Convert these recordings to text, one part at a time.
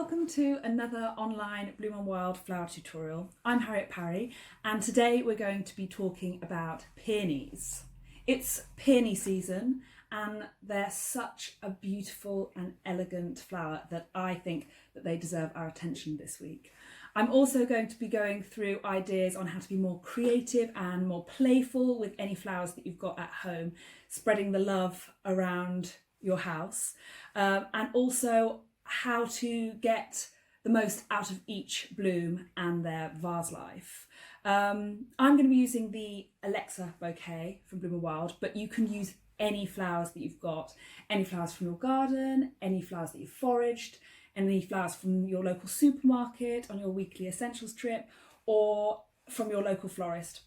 welcome to another online Bloom on Wild flower tutorial. I'm Harriet Parry and today we're going to be talking about peonies. It's peony season and they're such a beautiful and elegant flower that I think that they deserve our attention this week. I'm also going to be going through ideas on how to be more creative and more playful with any flowers that you've got at home, spreading the love around your house, and also how to get the most out of each bloom and their vase life. I'm going to be using the Alexa bouquet from Bloom on Wild, but you can use any flowers that you've got, any flowers from your garden, any flowers that you've foraged, any flowers from your local supermarket on your weekly essentials trip, or from your local florist.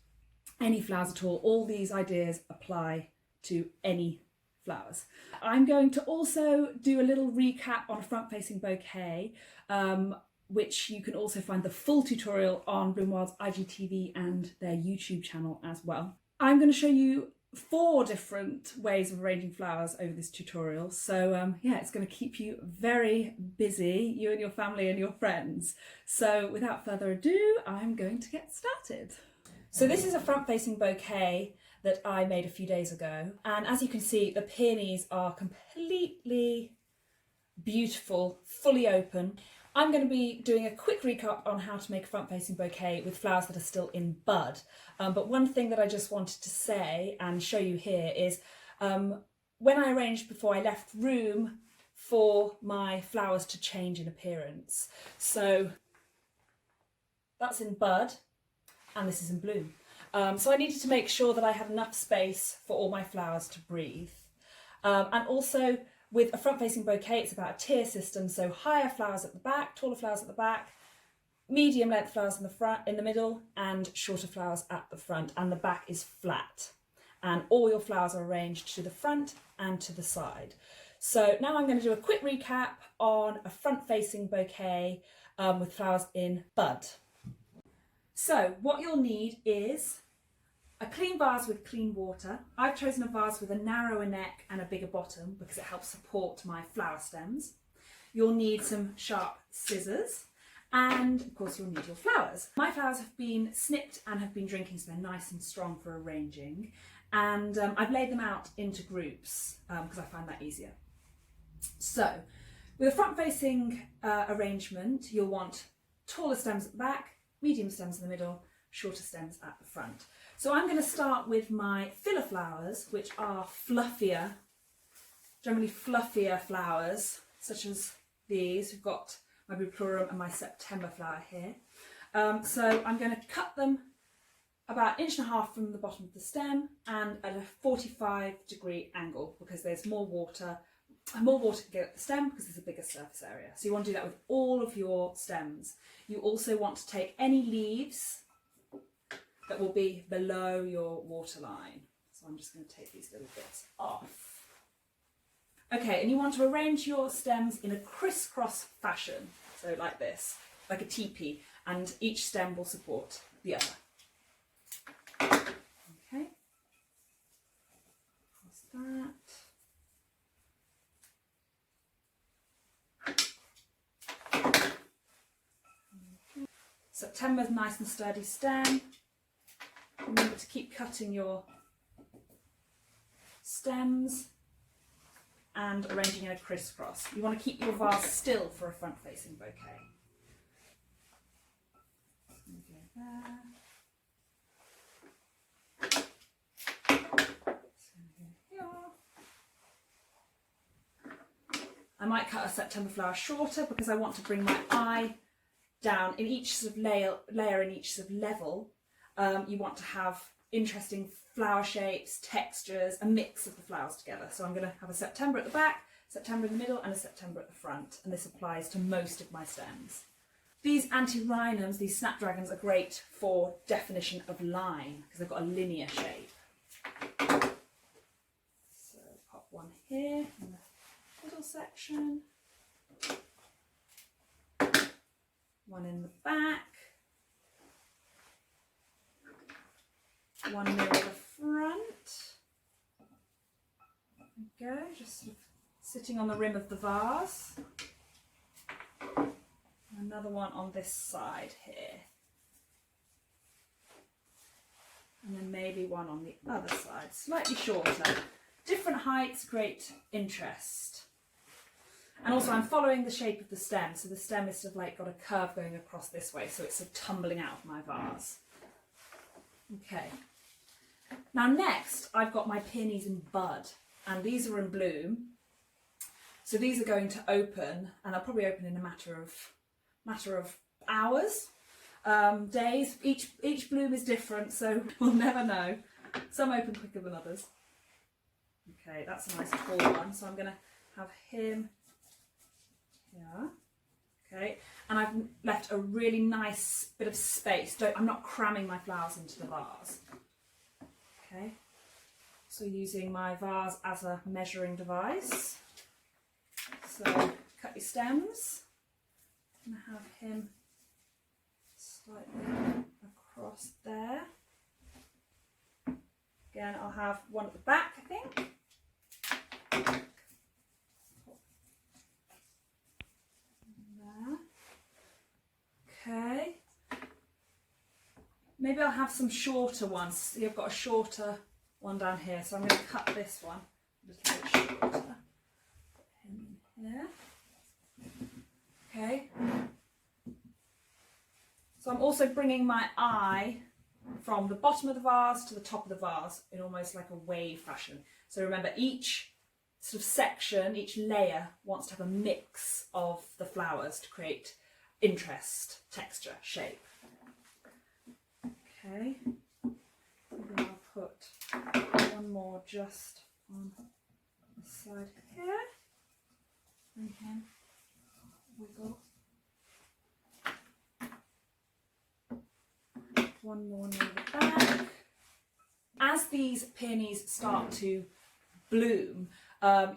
Any flowers at all. All these ideas apply to any flowers. I'm going to also do a little recap on a front-facing bouquet, which you can also find the full tutorial on Bloom Wild's IGTV and their YouTube channel as well. I'm going to show you 4 different ways of arranging flowers over this tutorial, so yeah, it's going to keep you very busy, you and your family and your friends. So without further ado, I'm going to get started. So this is a front-facing bouquet that I made a few days ago, and as you can see, the peonies are completely beautiful, fully open. I'm going to be doing a quick recap on how to make a front-facing bouquet with flowers that are still in bud. But one thing that I just wanted to say and show you here is when I arranged before, I left room for my flowers to change in appearance. So that's in bud and this is in bloom. So I needed to make sure that I had enough space for all my flowers to breathe. And also with a front-facing bouquet, it's about a tier system, so higher flowers at the back, taller flowers at the back, medium length flowers in the front, in the middle, and shorter flowers at the front, and the back is flat. And all your flowers are arranged to the front and to the side. So now I'm going to do a quick recap on a front-facing bouquet with flowers in bud. So what you'll need is a clean vase with clean water. I've chosen a vase with a narrower neck and a bigger bottom because it helps support my flower stems. You'll need some sharp scissors and of course you'll need your flowers. My flowers have been snipped and have been drinking, so they're nice and strong for arranging, and I've laid them out into groups because I find that easier. So with a front facing arrangement, you'll want taller stems at the back, medium stems in the middle, shorter stems at the front. So I'm going to start with my filler flowers, which are fluffier, generally fluffier flowers, such as these. We've got my Buplorum and my September flower here. So I'm going to cut them about 1.5 inches from the bottom of the stem and at a 45-degree angle because there's more water can get at the stem because there's a bigger surface area. So you want to do that with all of your stems. You also want to take any leaves that will be below your waterline. So I'm just going to take these little bits off. Okay, and you want to arrange your stems in a crisscross fashion. So like this, like a teepee, and each stem will support the other. Okay, that's that. September's nice and sturdy stem. Remember to keep cutting your stems and arranging in a crisscross. You want to keep your vase still for a front-facing bouquet. I might cut a September flower shorter because I want to bring my eye down in each sort of layer in each sort of level. You want to have interesting flower shapes, textures, a mix of the flowers together. So I'm going to have a September at the back, September in the middle, and a September at the front. And this applies to most of my stems. These antirrhinums, these snapdragons, are great for definition of line because they've got a linear shape. So pop one here in the middle section, one in the back, one near the front. There we go, just sort of sitting on the rim of the vase. another one on this side here. And then maybe one on the other side, slightly shorter. Different heights create interest. And also I'm following the shape of the stem, so the stem is sort of like got a curve going across this way, so it's sort of tumbling out of my vase. Okay. Now next I've got my peonies in bud, and these are in bloom. So these are going to open, and they'll probably open in a matter of hours. Days. Each bloom is different, so we'll never know. Some open quicker than others. Okay, that's a nice tall one, so I'm going to have him here. Okay, and I've left a really nice bit of space. I'm not cramming my flowers into the vase. Okay, so using my vase as a measuring device. So cut your stems. I'm going to have him slightly across there. Again, I'll have one at the back, I think. There. Okay. Maybe I'll have some shorter ones. See, I've got a shorter one down here, so I'm going to cut this one a little bit shorter. Put him in here. Okay. So I'm also bringing my eye from the bottom of the vase to the top of the vase in almost like a wave fashion. So remember, each sort of section, each layer wants to have a mix of the flowers to create interest, texture, shape. Okay, and then I'll put one more just on the side here. Bring him, wiggle. One more near the back. As these peonies start to bloom,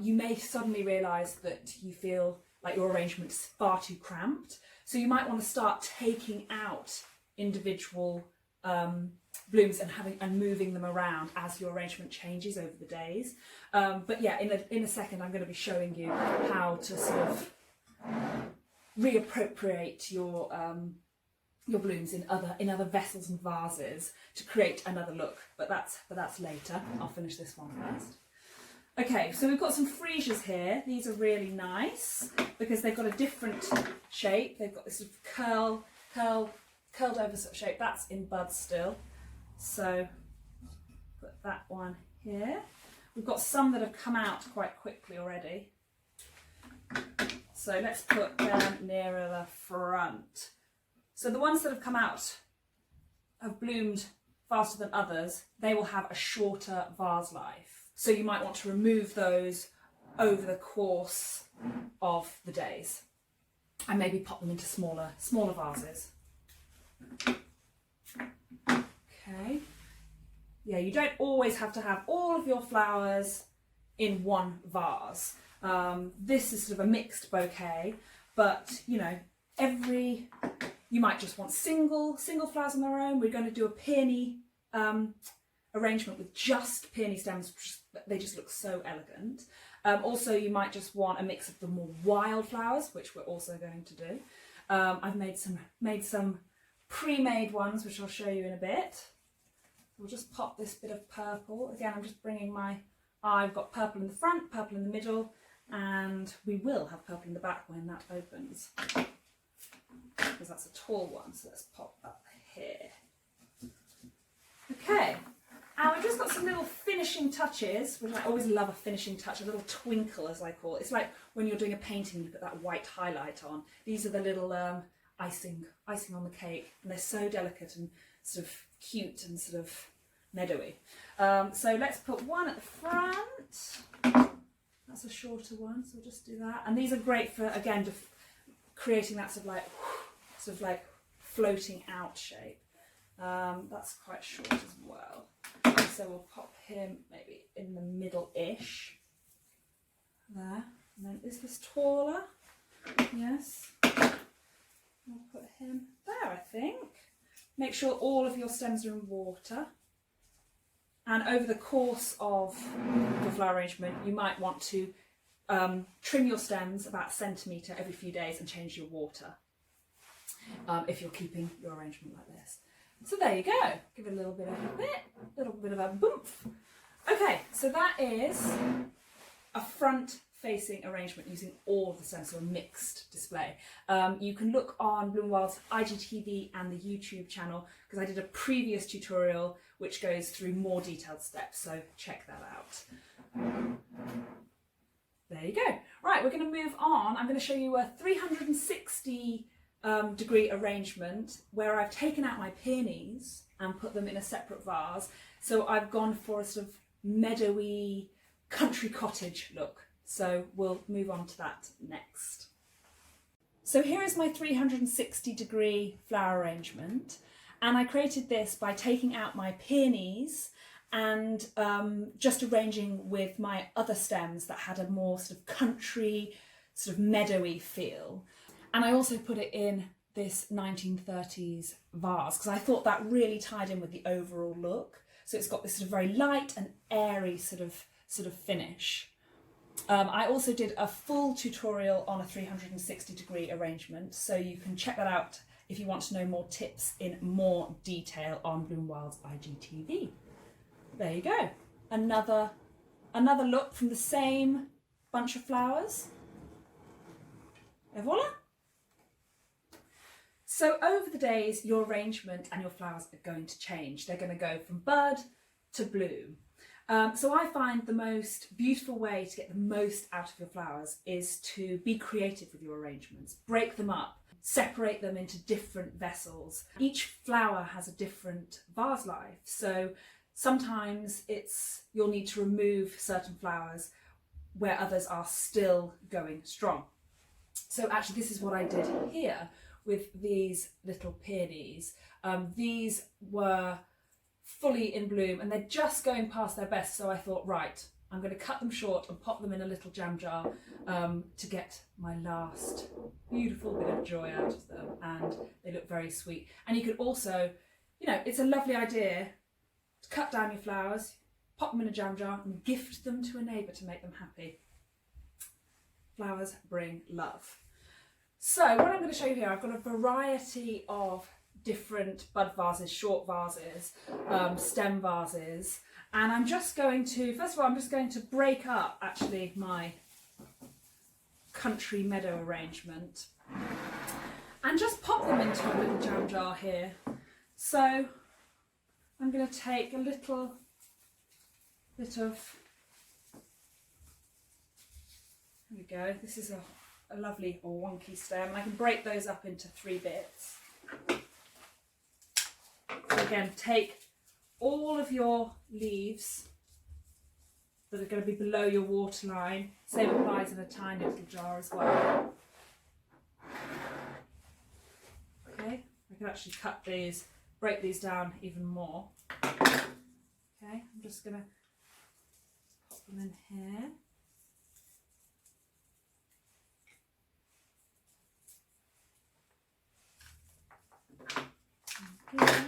you may suddenly realise that you feel like your arrangement is far too cramped. So you might want to start taking out individual blooms and moving them around as your arrangement changes over the days. But yeah, in a second I'm going to be showing you how to sort of reappropriate your blooms in other vessels and vases to create another look, but that's later. I'll finish this one first. Okay, so we've got some freesias here. These are really nice because they've got a different shape. They've got this sort of curled over sort of shape. That's in bud still. So put that one here. We've got some that have come out quite quickly already. So let's put them nearer the front. So the ones that have come out have bloomed faster than others. They will have a shorter vase life. So you might want to remove those over the course of the days and maybe pop them into smaller vases. Okay. Yeah, you don't always have to have all of your flowers in one vase. This is sort of a mixed bouquet, but you know, you might just want single flowers on their own. We're going to do a peony arrangement with just peony stems. They just look so elegant. Also, you might just want a mix of the more wild flowers, which we're also going to do. I've made some pre-made ones, which I'll show you in a bit. We'll just pop this bit of purple. Again, I'm just bringing I've got purple in the front, purple in the middle, and we will have purple in the back when that opens, because that's a tall one. So let's pop up here. Okay, and we've just got some little finishing touches, which I always love a finishing touch, a little twinkle as I call it. It's like when you're doing a painting, you put that white highlight on. These are the little icing on the cake, and they're so delicate and sort of cute and sort of meadowy. So let's put one at the front. That's a shorter one, so we'll just do that. And these are great for, again, creating that sort of like floating out shape. That's quite short as well. So we'll pop him maybe in the middle-ish. There. And then is this taller? Yes. I'll put him there, I think. Make sure all of your stems are in water. And over the course of your flower arrangement, you might want to trim your stems about a centimetre every few days and change your water. if you're keeping your arrangement like this. So there you go. Give it a little bit of a boomph. Okay, so that is a front-facing arrangement using all of the stems, so a mixed display. You can look on Bloom Wild's IGTV and the YouTube channel because I did a previous tutorial which goes through more detailed steps, so check that out. There you go. Right, we're going to move on. I'm going to show you a 360 degree arrangement where I've taken out my peonies and put them in a separate vase. So I've gone for a sort of meadowy country cottage look. So we'll move on to that next. So here is my 360 degree flower arrangement, and I created this by taking out my peonies and just arranging with my other stems that had a more sort of country, sort of meadowy feel. And I also put it in this 1930s vase because I thought that really tied in with the overall look. So it's got this sort of very light and airy sort of finish. I also did a full tutorial on a 360 degree arrangement, so you can check that out if you want to know more tips in more detail on Bloom Wild's IGTV. There you go. Another look from the same bunch of flowers. Et voila! So over the days, your arrangement and your flowers are going to change. They're going to go from bud to bloom. So I find the most beautiful way to get the most out of your flowers is to be creative with your arrangements. Break them up, separate them into different vessels. Each flower has a different vase life. So sometimes you'll need to remove certain flowers where others are still going strong. So actually this is what I did here with these little peonies. These were fully in bloom and they're just going past their best, so I thought, right, I'm going to cut them short and pop them in a little jam jar to get my last beautiful bit of joy out of them, and they look very sweet. And you could also, it's a lovely idea to cut down your flowers, pop them in a jam jar and gift them to a neighbour to make them happy. Flowers bring love. So what I'm going to show you here, I've got a variety of different bud vases, short vases, stem vases, and I'm just going to, first of all, I'm just going to break up actually my country meadow arrangement and just pop them into a little jam jar here. So I'm going to take a little bit of, there we go, this is a lovely or wonky stem, and I can break those up into 3 bits. So again, take all of your leaves that are going to be below your waterline. Same applies in a tiny little jar as well. Okay, I can actually cut these, break these down even more. Okay, I'm just going to pop them in here. Okay.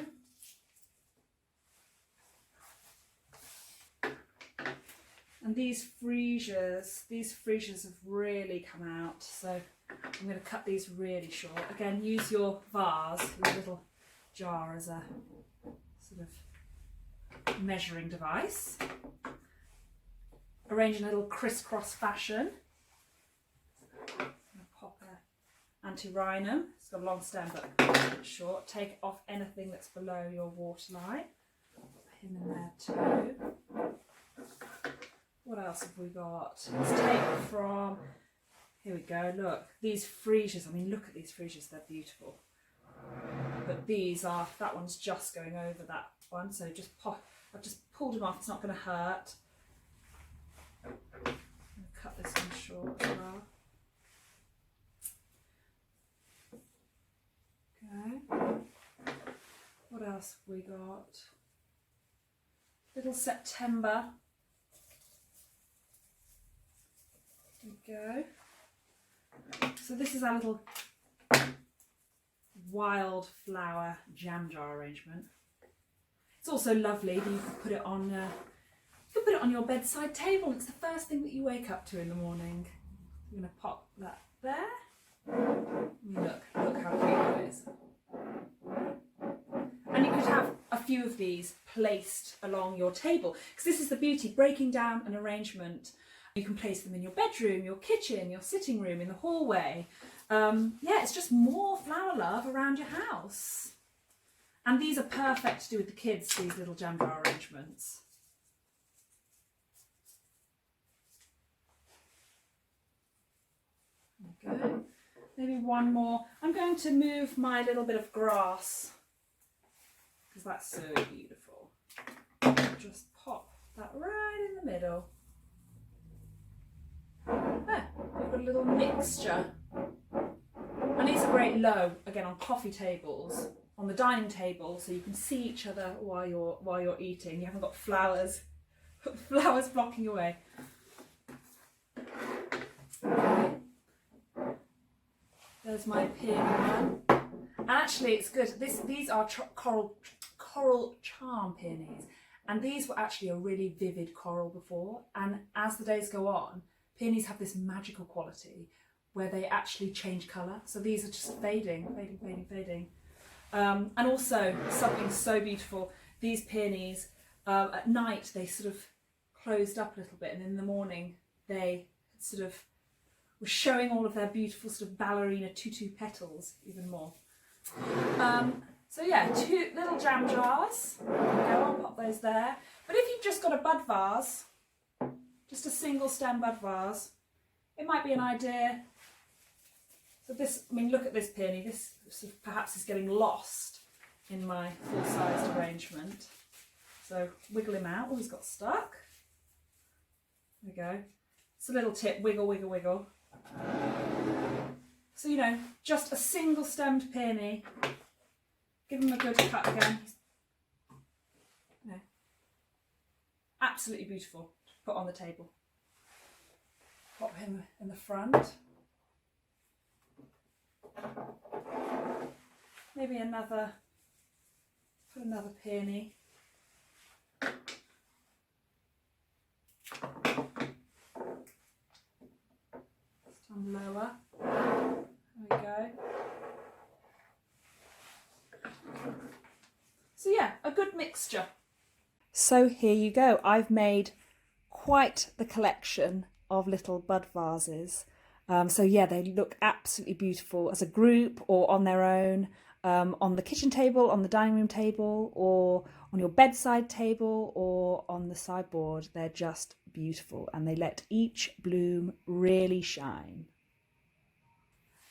And these freesias have really come out, so I'm going to cut these really short. Again, use your vase, your little jar, as a sort of measuring device. Arrange in a little crisscross fashion. I'm going to pop an antirrhinum. It's got a long stem but short. Take off anything that's below your waterline. Put him in there too. What else have we got? Let's take from, here we go, look, these freesias, I mean look at these freesias, they're beautiful. But these are, that one's just going over that one, so just pop, I've just pulled them off, it's not going to hurt. I'm going to cut this one short as well. Okay. What else have we got? Little September. There we go. So this is our little wildflower jam jar arrangement. It's also lovely that you can put it on your bedside table. It's the first thing that you wake up to in the morning. I'm going to pop that there. Look how cute that is. And you could have a few of these placed along your table, because this is the beauty, breaking down an arrangement. You can place them in your bedroom, your kitchen, your sitting room, in the hallway. Yeah, it's just more flower love around your house. And these are perfect to do with the kids, these little jam jar arrangements. Okay, maybe one more. I'm going to move my little bit of grass, because that's so beautiful. Just pop that right in the middle. There, we've got a little mixture. And these are great low, again, on coffee tables, on the dining table, so you can see each other while you're eating. You haven't got flowers blocking your way. Okay. There's my peony one. And actually, it's good. These are coral charm peonies, and these were actually a really vivid coral before. And as the days go on, peonies have this magical quality where they actually change colour. So these are just fading. And also something so beautiful, these peonies, at night they sort of closed up a little bit, and in the morning they sort of were showing all of their beautiful sort of ballerina tutu petals even more. So yeah, 2 little jam jars. There we go, I'll pop those there. But if you've just got a bud vase, just a single stem bud vase, it might be an idea. So this, I mean, look at this peony. This sort of perhaps is getting lost in my full-sized arrangement. So wiggle him out. Oh, he's got stuck. There we go. It's a little tip, wiggle, wiggle, wiggle. So, you know, just a single stemmed peony. Give him a good cut again. You know, absolutely beautiful to put on the table. Pop him in the front. Maybe put another peony. This time lower. There we go. So yeah, a good mixture. So here you go. I've made quite the collection of little bud vases. So yeah, they look absolutely beautiful as a group or on their own, on the kitchen table, on the dining room table, or on your bedside table, or on the sideboard. They're just beautiful, and they let each bloom really shine.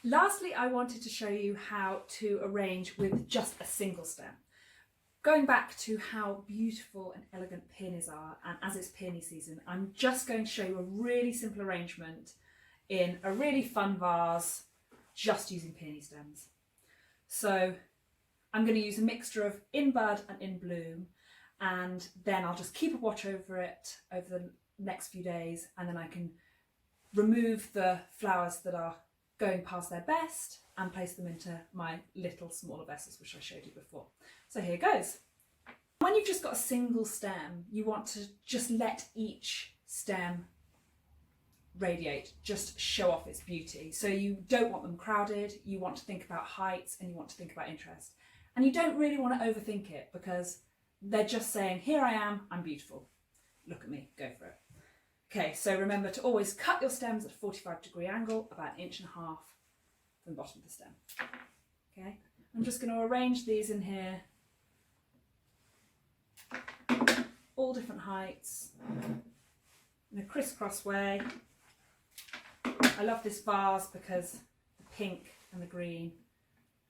Lastly, I wanted to show you how to arrange with just a single stem. Going back to how beautiful and elegant peonies are, and as it's peony season, I'm just going to show you a really simple arrangement in a really fun vase, just using peony stems. So I'm going to use a mixture of in bud and in bloom, and then I'll just keep a watch over it over the next few days, and then I can remove the flowers that are going past their best and place them into my little smaller vessels, which I showed you before. So here goes. When you've just got a single stem, you want to just let each stem radiate, just show off its beauty. So you don't want them crowded, you want to think about heights, and you want to think about interest. And you don't really want to overthink it, because they're just saying, here I am, I'm beautiful. Look at me, go for it. Okay, so remember to always cut your stems at a 45-degree angle, about 1.5 inches from the bottom of the stem. Okay, I'm just going to arrange these in here, all different heights, in a crisscross way. I love this vase because the pink and the green,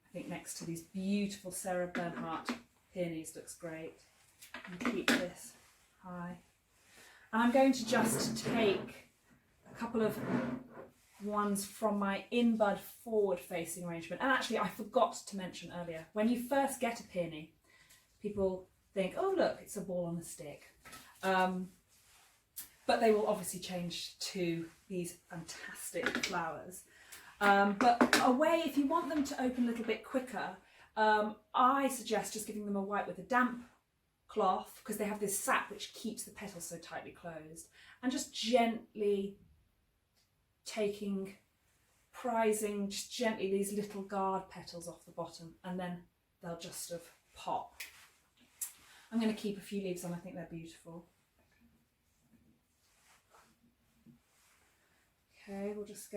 I think next to these beautiful Sarah Bernhardt peonies, looks great. And keep this high. And I'm going to just take a couple of ones from my in bud forward facing arrangement. And actually, I forgot to mention earlier, when you first get a peony, people think, oh look, it's a ball on a stick. But they will obviously change to these fantastic flowers. But a way, if you want them to open a little bit quicker, I suggest just giving them a wipe with a damp cloth, because they have this sap which keeps the petals so tightly closed, and just gently prizing just gently these little guard petals off the bottom, and then they'll just sort of pop. I'm going to keep a few leaves on, I think they're beautiful. Okay, we'll just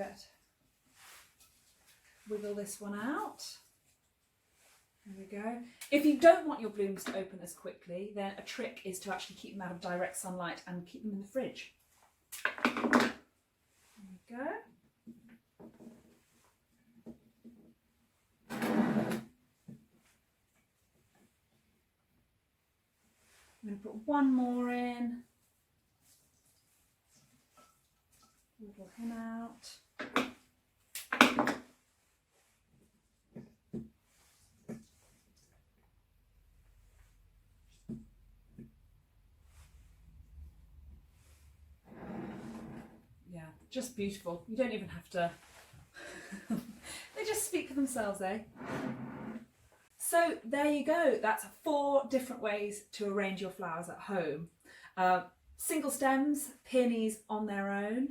wiggle this one out. There we go. If you don't want your blooms to open as quickly, then a trick is to actually keep them out of direct sunlight and keep them in the fridge. There we go. I'm going to put one more in. Wiggle him out. Yeah, just beautiful. You don't even have to. They just speak for themselves, eh? So there you go. That's 4 different ways to arrange your flowers at home. Single stems, peonies on their own,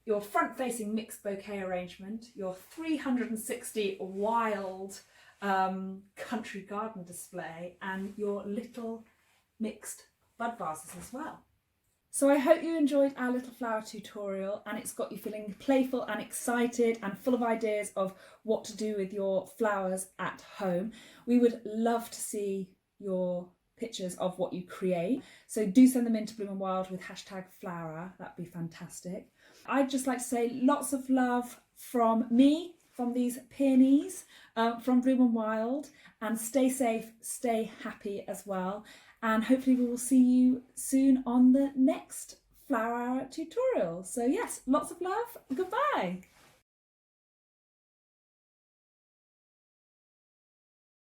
your front-facing mixed bouquet arrangement, your 360 wild country garden display, and your little mixed bud vases as well. So I hope you enjoyed our little flower tutorial, and it's got you feeling playful and excited and full of ideas of what to do with your flowers at home. We would love to see your pictures of what you create. So do send them in to Bloom and Wild with #flower. That'd be fantastic. I'd just like to say lots of love from me, from these peonies, from Bloom and Wild, and stay safe, stay happy as well. And hopefully we will see you soon on the next Flower Hour tutorial. So yes, lots of love. Goodbye.